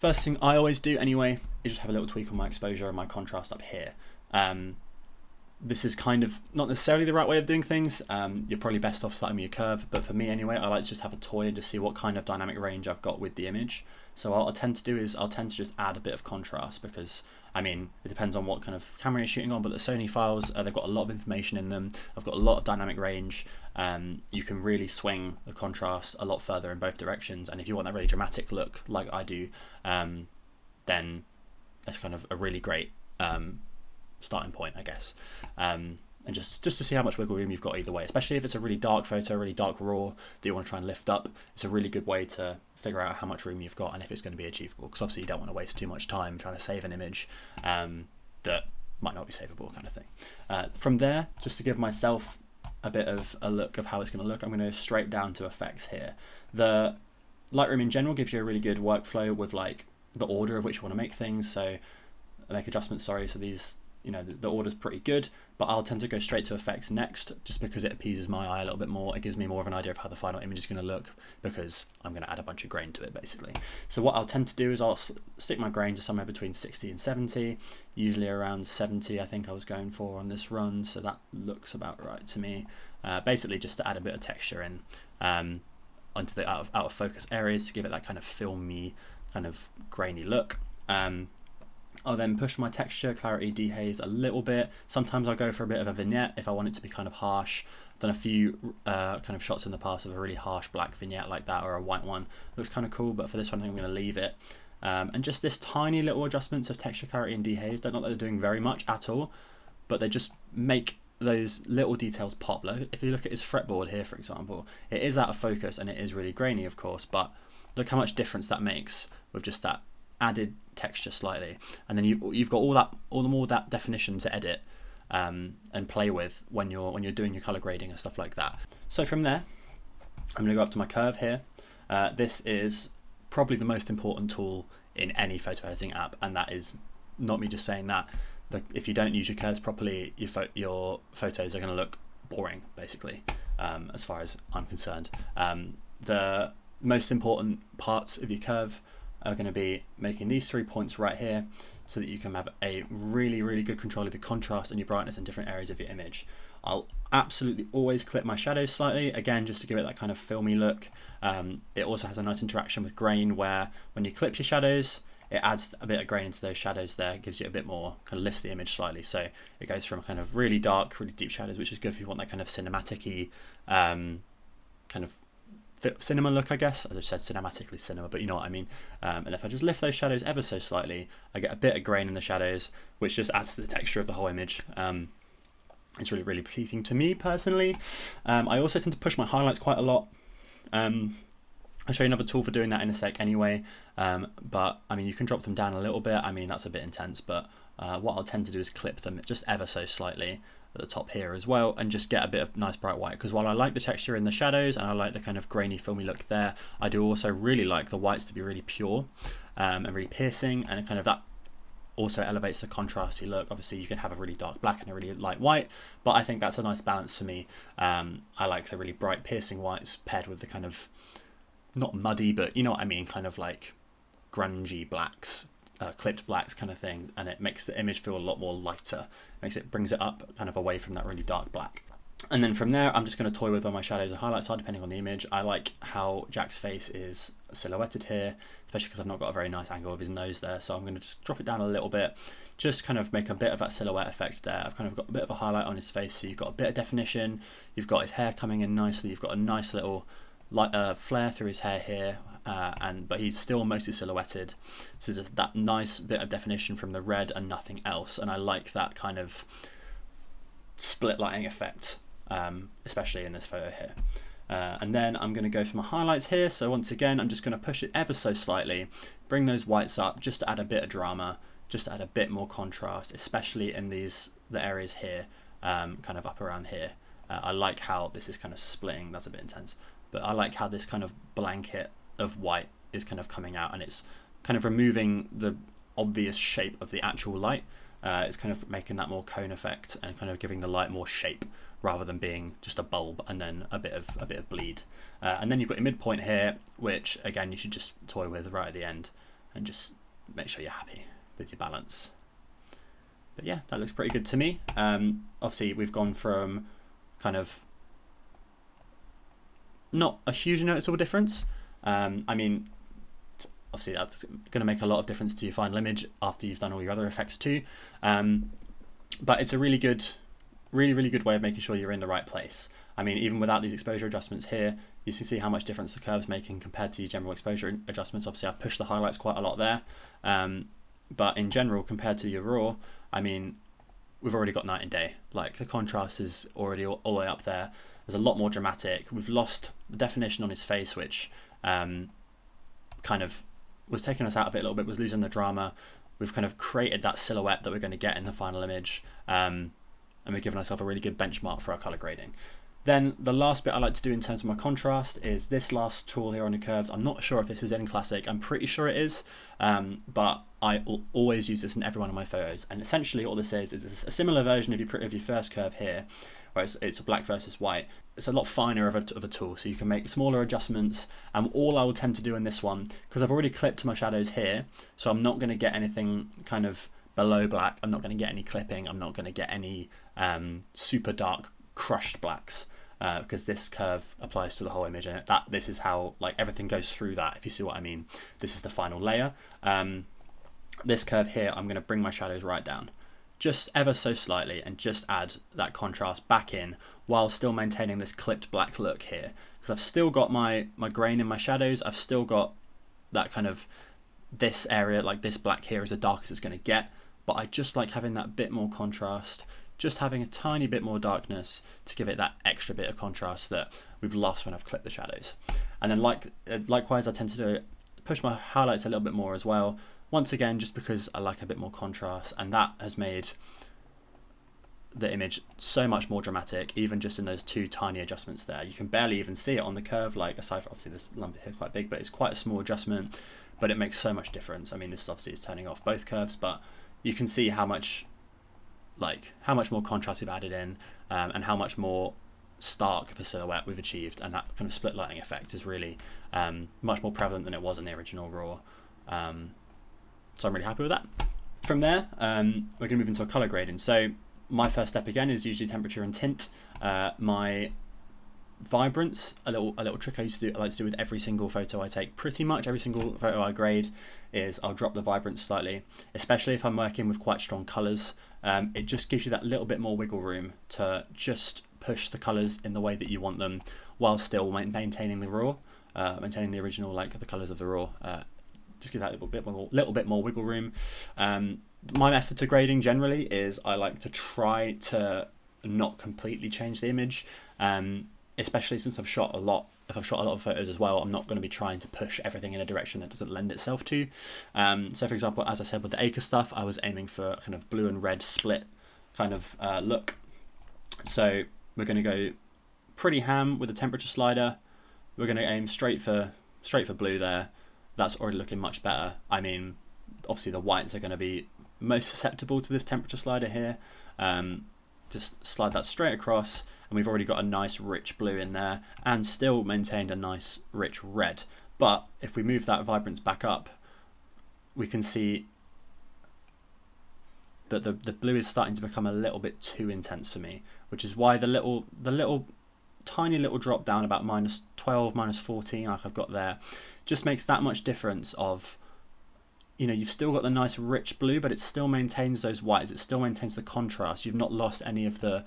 First thing I always do anyway is just have a little tweak on my exposure and my contrast up here. This is kind of not necessarily the right way of doing things. You're probably best off starting with your curve, but for me anyway, I like to just have a toy and just see what kind of dynamic range I've got with the image. So what I'll tend to do is I'll tend to just add a bit of contrast because, I mean, it depends on what kind of camera you're shooting on, but the Sony files, they've got a lot of information in them. I've got a lot of dynamic range. You can really swing the contrast a lot further in both directions. And if you want that really dramatic look like I do, then that's kind of a really great starting point, I guess. And just to see how much wiggle room you've got either way, especially if it's a really dark photo, really dark raw that you want to try and lift up, it's a really good way to figure out how much room you've got and if it's going to be achievable, because obviously you don't want to waste too much time trying to save an image that might not be savable, kind of thing. From there, just to give myself a bit of a look of how it's going to look, I'm going to go straight down to effects here. The Lightroom in general gives you a really good workflow with like the order of which you want to make things, so make adjustments, sorry, so these, you know, the order's pretty good, but I'll tend to go straight to effects next just because it appeases my eye a little bit more. It gives me more of an idea of how the final image is going to look because I'm going to add a bunch of grain to it basically. So what I'll tend to do is I'll stick my grain to somewhere between 60 and 70, usually around 70 I think I was going for on this run, so that looks about right to me. Basically just to add a bit of texture in onto the out of focus areas to give it that kind of filmy, kind of grainy look. I'll then push my texture, clarity, dehaze a little bit. Sometimes I'll go for a bit of a vignette if I want it to be kind of harsh. I've done a few kind of shots in the past of a really harsh black vignette like that, or a white one. Looks kind of cool, but for this one I think I'm going to leave it. And just this tiny little adjustments of texture, clarity and dehaze. Not that they're doing very much at all, but they just make those little details pop. Like if you look at his fretboard here, for example, it is out of focus and it is really grainy, of course, but look how much difference that makes with just that added texture slightly, and then you've got all that definition to edit and play with when you're doing your color grading and stuff like that. So from there, I'm going to go up to my curve here. This is probably the most important tool in any photo editing app, and that is not me just saying that. If you don't use your curves properly, your photos are going to look boring, basically, as far as I'm concerned. The most important parts of your curve are going to be making these 3 points right here so that you can have a really good control of your contrast and your brightness in different areas of your image. I'll absolutely always clip my shadows slightly, again just to give it that kind of filmy look. It also has a nice interaction with grain where when you clip your shadows, it adds a bit of grain into those shadows there, gives you a bit more, kind of lifts the image slightly, so it goes from kind of really dark, really deep shadows, which is good if you want that kind of cinematic-y kind of cinema look, I guess. As I said, cinematically cinema, but you know what I mean. And if I just lift those shadows ever so slightly, I get a bit of grain in the shadows, which just adds to the texture of the whole image. It's really pleasing to me personally. I also tend to push my highlights quite a lot. I'll show you another tool for doing that in a sec anyway, but I mean you can drop them down a little bit. I mean that's a bit intense, but what I'll tend to do is clip them just ever so slightly at the top here as well, and just get a bit of nice bright white, because while I like the texture in the shadows and I like the kind of grainy filmy look there, I do also really like the whites to be really pure and really piercing, and it kind of that also elevates the contrasty look. Obviously you can have a really dark black and a really light white, but I think that's a nice balance for me. I like the really bright piercing whites paired with the kind of not muddy, but you know what I mean, kind of like grungy blacks, clipped blacks kind of thing, and it makes the image feel a lot more lighter. Brings it up kind of away from that really dark black. And then from there, I'm just going to toy with where my shadows and highlights are depending on the image. I like how Jack's face is silhouetted here, especially because I've not got a very nice angle of his nose there, so I'm going to just drop it down a little bit, just kind of make a bit of that silhouette effect there. I've kind of got a bit of a highlight on his face, so you've got a bit of definition, you've got his hair coming in nicely, you've got a nice little flare through his hair here, but he's still mostly silhouetted, so that nice bit of definition from the red and nothing else. And I like that kind of split lighting effect, especially in this photo here. And then I'm going to go for my highlights here. So once again, I'm just going to push it ever so slightly, bring those whites up just to add a bit of drama, just to add a bit more contrast, especially in the areas here, kind of up around here. I like how this is kind of splitting. That's a bit intense, but I like how this kind of blanket of white is kind of coming out, and it's kind of removing the obvious shape of the actual light. It's kind of making that more cone effect and kind of giving the light more shape rather than being just a bulb and then a bit of bleed. And then you've got your midpoint here, which again you should just toy with right at the end. and just make sure you're happy with your balance. But yeah, that looks pretty good to me. Obviously we've gone from kind of not a huge noticeable difference. I mean, obviously that's going to make a lot of difference to your final image after you've done all your other effects too. But it's a really good way of making sure you're in the right place. I mean, even without these exposure adjustments here, you can see how much difference the curve's making compared to your general exposure adjustments. Obviously I've pushed the highlights quite a lot there. But in general, compared to your raw, I mean, we've already got night and day. Like, the contrast is already all the way up there. There's a lot more dramatic. We've lost the definition on his face, which kind of was taking us out a little bit, was losing the drama. We've kind of created that silhouette that we're going to get in the final image. And we've given ourselves a really good benchmark for our color grading. Then the last bit I like to do in terms of my contrast is this last tool here on the curves. I'm not sure if this is in Classic. I'm pretty sure it is, but I always use this in every one of my photos. And essentially all this is a similar version of your first curve here, where it's black versus white. It's a lot finer of a tool, so you can make smaller adjustments. And all I will tend to do in this one, because I've already clipped my shadows here, so I'm not going to get anything kind of below black. I'm not going to get any clipping. I'm not going to get any super dark crushed blacks. Because this curve applies to the whole image, and this is how, like, everything goes through that, if you see what I mean. This is the final layer. This curve here, I'm going to bring my shadows right down, just ever so slightly, and just add that contrast back in while still maintaining this clipped black look here. Because I've still got my grain in my shadows. I've still got that kind of, this area, like this black here is the darkest it's going to get, but I just like having that bit more contrast, just having a tiny bit more darkness to give it that extra bit of contrast that we've lost when I've clipped the shadows. And then likewise, I tend to push my highlights a little bit more as well. Once again, just because I like a bit more contrast, and that has made the image so much more dramatic, even just in those two tiny adjustments there. You can barely even see it on the curve, like, aside from obviously this lump here quite big, but it's quite a small adjustment, but it makes so much difference. I mean, this obviously is turning off both curves, but you can see how much more contrast we've added in, and how much more stark of a silhouette we've achieved, and that kind of split lighting effect is really much more prevalent than it was in the original raw. So I'm really happy with that. From there, we're going to move into a color grading. So my first step again is usually temperature and tint. My vibrance, a little trick I like to do with every single photo I take. Pretty much every single photo I grade is I'll drop the vibrance slightly, especially if I'm working with quite strong colors. It just gives you that little bit more wiggle room to just push the colors in the way that you want them, while still maintaining the raw, maintaining the original, like the colors of the raw. Just give that little bit more wiggle room. My method to grading generally is I like to try to not completely change the image, especially since I've shot a lot. If I've shot a lot of photos as well, I'm not going to be trying to push everything in a direction that doesn't lend itself to. So for example, as I said with the Acre stuff, I was aiming for kind of blue and red split kind of look. So we're going to go pretty ham with the temperature slider. We're going to aim straight for blue there. That's already looking much better. I mean, obviously the whites are going to be most susceptible to this temperature slider here. Just slide that straight across, and we've already got a nice rich blue in there, and still maintained a nice rich red. But if we move that vibrance back up, we can see that the blue is starting to become a little bit too intense for me, which is why the tiny little drop down, about -12, -14, like I've got there, just makes that much difference of, you know, you've still got the nice rich blue, but it still maintains those whites, it still maintains the contrast. You've not lost any of the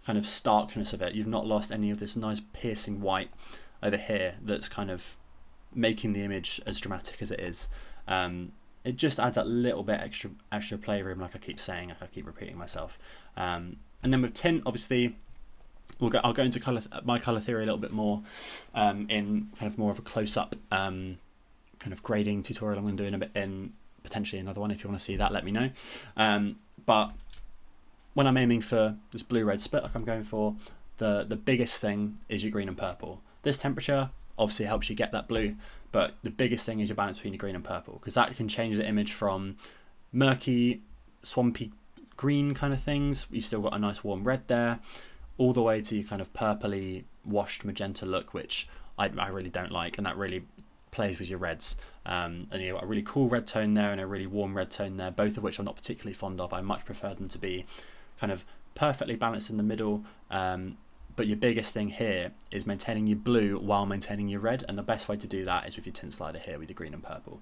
kind of starkness of it. You've not lost any of this nice piercing white over here that's kind of making the image as dramatic as it is. It just adds that little bit extra playroom, like I keep saying, like I keep repeating myself. And then with tint, obviously, I'll go into my color theory a little bit more in kind of more of a close-up kind of grading tutorial I'm going to do in a bit, in potentially another one. If you want to see that, let me know. But when I'm aiming for this blue-red split like I'm going for, the biggest thing is your green and purple. This temperature obviously helps you get that blue, but the biggest thing is your balance between your green and purple, because that can change the image from murky, swampy green kind of things. You've still got a nice warm red there, all the way to your kind of purpley washed magenta look, which I really don't like, and that really plays with your reds. And you've got a really cool red tone there and a really warm red tone there, both of which I'm not particularly fond of. I much prefer them to be kind of perfectly balanced in the middle. But your biggest thing here is maintaining your blue while maintaining your red, and the best way to do that is with your tint slider here with your green and purple.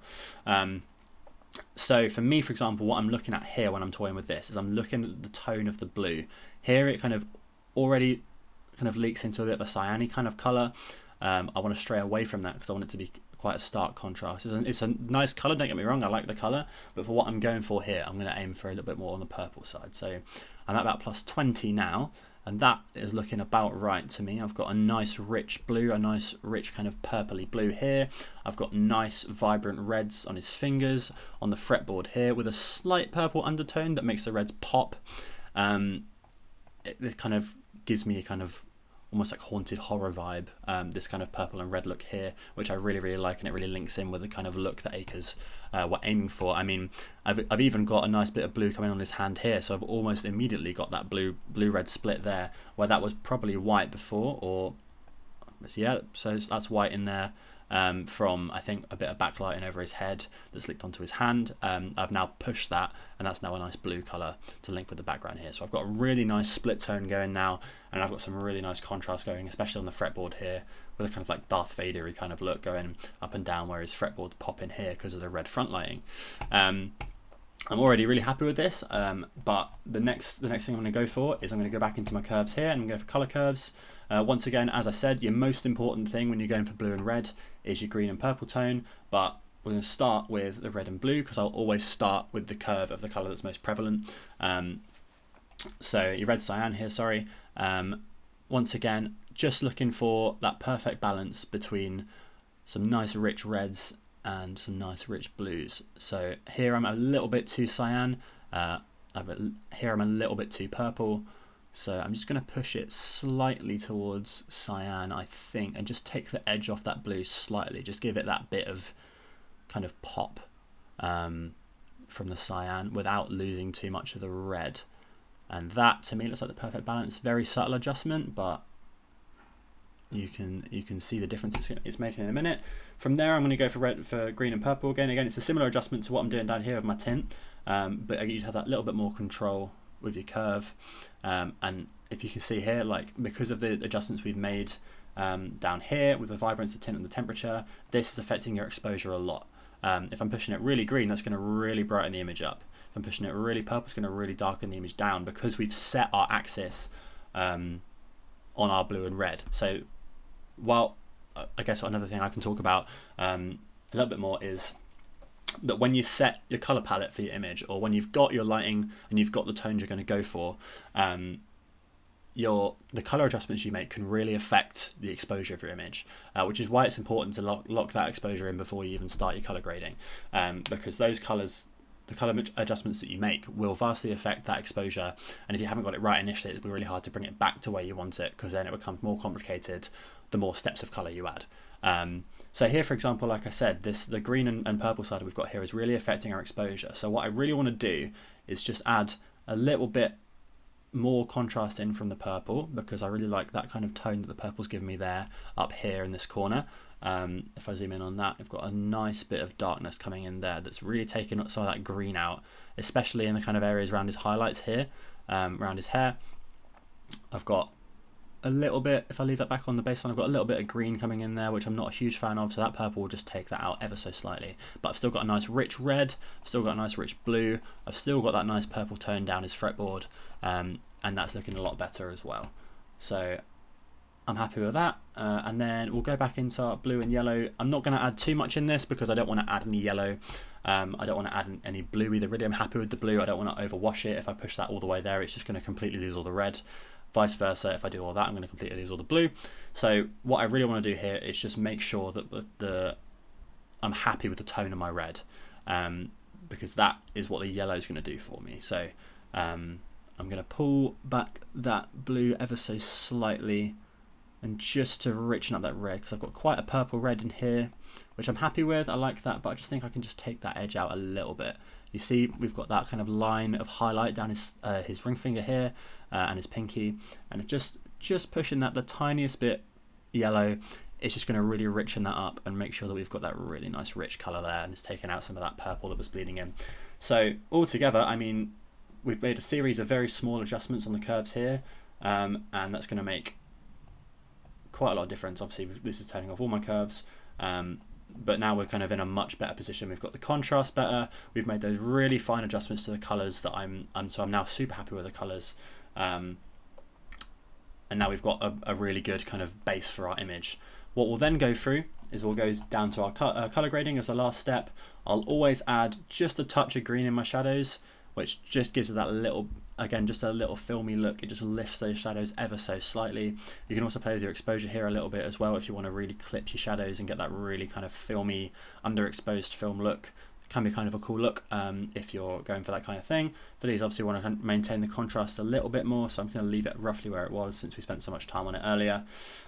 So for me, for example, what I'm looking at here when I'm toying with this is I'm looking at the tone of the blue. Here it kind of already kind of leaks into a bit of a cyany kind of colour. I want to stray away from that because I want it to be quite a stark contrast. It's a nice colour, don't get me wrong, I like the colour, but for what I'm going for here, I'm going to aim for a little bit more on the purple side. So I'm at about plus 20 now, and that is looking about right to me. I've got a nice rich blue, a nice rich kind of purpley blue here. I've got nice vibrant reds on his fingers, on the fretboard here, with a slight purple undertone that makes the reds pop. This kind of gives me a kind of almost like haunted horror vibe, this kind of purple and red look here, which I really, really like, and it really links in with the kind of look that Akers were aiming for. I mean, I've even got a nice bit of blue coming on his hand here, so I've almost immediately got that blue-red split there, where that was probably white before, or yeah, so that's white in there. From I think a bit of backlighting over his head that's linked onto his hand. I've now pushed that, and that's now a nice blue colour to link with the background here. So I've got a really nice split tone going now, and I've got some really nice contrast going, especially on the fretboard here, with a kind of like Darth Vader-y kind of look going up and down where his fretboard pop in here because of the red front lighting. I'm already really happy with this, but the next thing I'm going to go for is I'm going to go back into my curves here and I'm going to go for colour curves. Once again, as I said, your most important thing when you're going for blue and red is your green and purple tone, but we're going to start with the red and blue because I'll always start with the curve of the colour that's most prevalent. So your red cyan here, sorry. Once again, just looking for that perfect balance between some nice rich reds and some nice rich blues. So here I'm a little bit too cyan, here I'm a little bit too purple. So I'm just going to push it slightly towards cyan, I think, and just take the edge off that blue slightly. Just give it that bit of kind of pop from the cyan without losing too much of the red. And that, to me, looks like the perfect balance. Very subtle adjustment, but you can see the difference it's making in a minute. From there, I'm going to go for green and purple again. Again, it's a similar adjustment to what I'm doing down here with my tint, but you have that little bit more control with your curve. And if you can see here, like because of the adjustments we've made down here with the vibrance, the tint, and the temperature, this is affecting your exposure a lot. If I'm pushing it really green, that's going to really brighten the image up. If I'm pushing it really purple, it's going to really darken the image down because we've set our axis on our blue and red. So while I guess another thing I can talk about a little bit more is that when you set your color palette for your image, or when you've got your lighting and you've got the tones you're going to go for, the color adjustments you make can really affect the exposure of your image, which is why it's important to lock that exposure in before you even start your color grading, because those colors, the color adjustments that you make will vastly affect that exposure, and if you haven't got it right initially, it'll be really hard to bring it back to where you want it, because then it becomes more complicated the more steps of color you add. So here, for example, like I said, the green and purple side we've got here is really affecting our exposure. So what I really want to do is just add a little bit more contrast in from the purple, because I really like that kind of tone that the purple's given me there up here in this corner. If I zoom in on that, I've got a nice bit of darkness coming in there that's really taking some of that green out, especially in the kind of areas around his highlights here, around his hair. I've got a little bit, if I leave that back on the baseline, I've got a little bit of green coming in there, which I'm not a huge fan of, so that purple will just take that out ever so slightly. But I've still got a nice rich red, I've still got a nice rich blue, I've still got that nice purple tone down his fretboard, and that's looking a lot better as well. So I'm happy with that, and then we'll go back into our blue and yellow. I'm not going to add too much in this because I don't want to add any yellow, I don't want to add any blue either. Really, I'm happy with the blue. I don't want to overwash it. If I push that all the way there, it's just going to completely lose all the red. Vice versa, if I do all that, I'm going to completely lose all the blue. So what I really want to do here is just make sure that I'm happy with the tone of my red, because that is what the yellow is going to do for me. So I'm going to pull back that blue ever so slightly, and just to richen up that red, because I've got quite a purple red in here, which I'm happy with. I like that, but I just think I can just take that edge out a little bit. You see, we've got that kind of line of highlight down his ring finger here, and his pinky, and just pushing that the tiniest bit yellow it's just going to really richen that up and make sure that we've got that really nice rich colour there, and it's taken out some of that purple that was bleeding in. So altogether, I mean, we've made a series of very small adjustments on the curves here, and that's going to make quite a lot of difference. Obviously, this is turning off all my curves, but now we're kind of in a much better position. We've got the contrast better. We've made those really fine adjustments to the colours that I'm now super happy with the colours. And now we've got a really good kind of base for our image. What we'll then go through is we'll go down to our colour grading as the last step. I'll always add just a touch of green in my shadows, which just gives it that little, again, just a little filmy look. It just lifts those shadows ever so slightly. You can also play with your exposure here a little bit as well if you want to really clip your shadows and get that really kind of filmy, underexposed film look. It can be kind of a cool look if you're going for that kind of thing. For these, obviously, want to maintain the contrast a little bit more, so I'm going to leave it roughly where it was since we spent so much time on it earlier.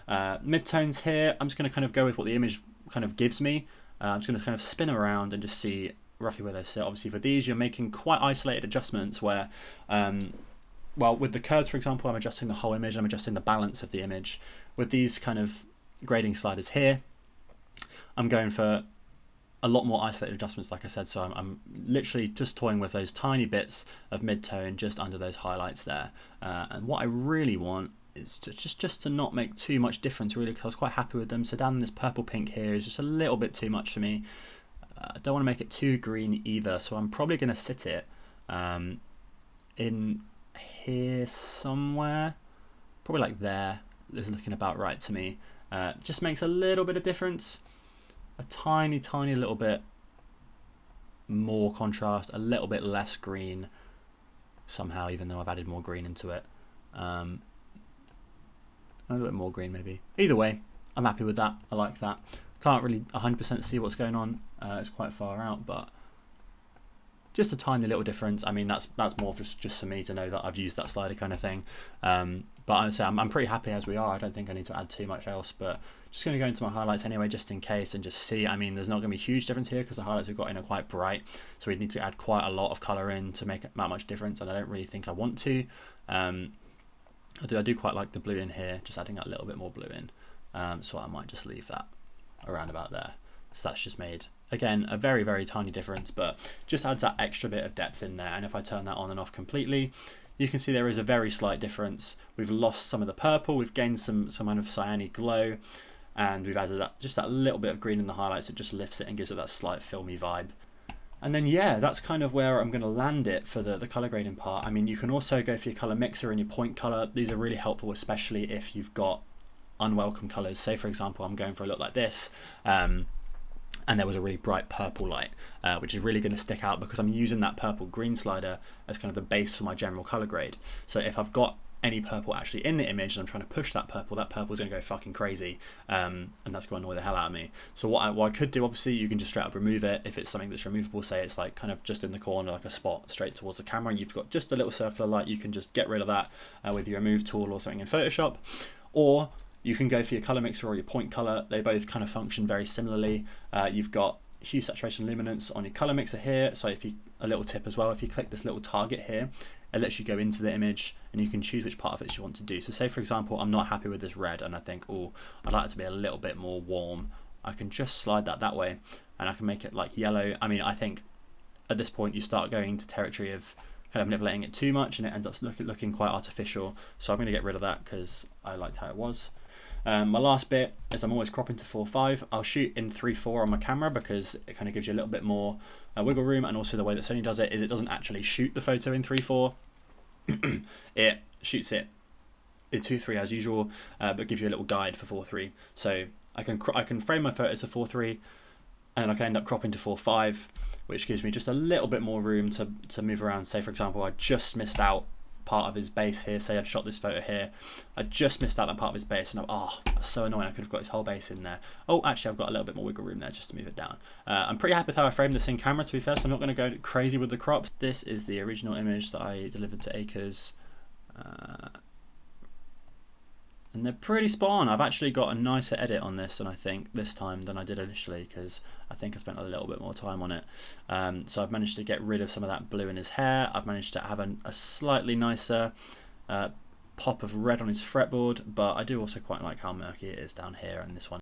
Midtones here, I'm just going to kind of go with what the image kind of gives me. I'm just going to kind of spin around and just see roughly where they sit. Obviously, for these, you're making quite isolated adjustments where, well, with the curves, for example, I'm adjusting the whole image, I'm adjusting the balance of the image. With these kind of grading sliders here, I'm going for a lot more isolated adjustments, like I said, so I'm literally just toying with those tiny bits of mid-tone just under those highlights there. And what I really want is just to not make too much difference, really, because I was quite happy with them. So down in this purple pink here is just a little bit too much for me. I don't want to make it too green either, so I'm probably going to sit it in here somewhere, probably like there. This is looking about right to me. Just makes a little bit of difference, a tiny little bit more contrast, a little bit less green somehow, even though I've added more green into it. A little bit more green maybe. Either way, I'm happy with that. I like that. Can't really 100% see what's going on. It's quite far out, but just a tiny little difference. I mean, that's more just for me to know that I've used that slider kind of thing. But I'm pretty happy as we are. I don't think I need to add too much else, but just going to go into my highlights anyway, just in case, and just see. I mean, there's not going to be a huge difference here because the highlights we've got in are quite bright, so we'd need to add quite a lot of colour in to make that much difference, and I don't really think I want to. I do quite like the blue in here, just adding a little bit more blue in, so I might just leave that around about there. So that's just made, again, a very tiny difference, but just adds that extra bit of depth in there. And if I turn that on and off completely, you can see there is a very slight difference. We've lost some of the purple, we've gained some kind of cyanic glow, and we've added just that little bit of green in the highlights. It just lifts it and gives it that slight filmy vibe. And then, yeah, that's kind of where I'm going to land it for the color grading part. I mean, you can also go for your color mixer and your point color. These are really helpful, especially if you've got unwelcome colors. Say, for example, I'm going for a look like this, and there was a really bright purple light, which is really going to stick out because I'm using that purple green slider as kind of the base for my general color grade. So if I've got any purple actually in the image and I'm trying to push that purple is going to go fucking crazy, and that's going to annoy the hell out of me. So what I could do, obviously, you can just straight up remove it if it's something that's removable. Say it's like kind of just in the corner, like a spot straight towards the camera, and you've got just a little circular light. You can just get rid of that with your remove tool or something in Photoshop, or you can go for your color mixer or your point color. They both kind of function very similarly. You've got hue, saturation, luminance on your color mixer here. So a little tip as well, if you click this little target here, it lets you go into the image and you can choose which part of it you want to do. So say, for example, I'm not happy with this red and I think, oh, I'd like it to be a little bit more warm. I can just slide that way and I can make it like yellow. I mean, I think at this point you start going into territory of kind of manipulating it too much and it ends up looking quite artificial. So I'm going to get rid of that because I liked how it was. My last bit is I'm always cropping to 4:5. I'll shoot in 3:4 on my camera because it kind of gives you a little bit more wiggle room, and also the way that Sony does it is it doesn't actually shoot the photo in 3:4. It shoots it in 2:3 as usual, but gives you a little guide for 4:3. So I can frame my photos to 4:3, and I can end up cropping to 4:5, which gives me just a little bit more room to move around. Say, for example, I just missed out part of his base here. Say I'd shot this photo here, I just missed out that part of his base, and that's so annoying. I could have got his whole base in there. Oh, actually, I've got a little bit more wiggle room there just to move it down. I'm pretty happy with how I framed this in camera, to be fair, so I'm not going to go crazy with the crops. This is the original image that I delivered to Acres, and they're pretty spot on. I've actually got a nicer edit on this, and I think this time than I did initially, because I think I spent a little bit more time on it. So I've managed to get rid of some of that blue in his hair. I've managed to have a slightly nicer pop of red on his fretboard, but I do also quite like how murky it is down here, and this one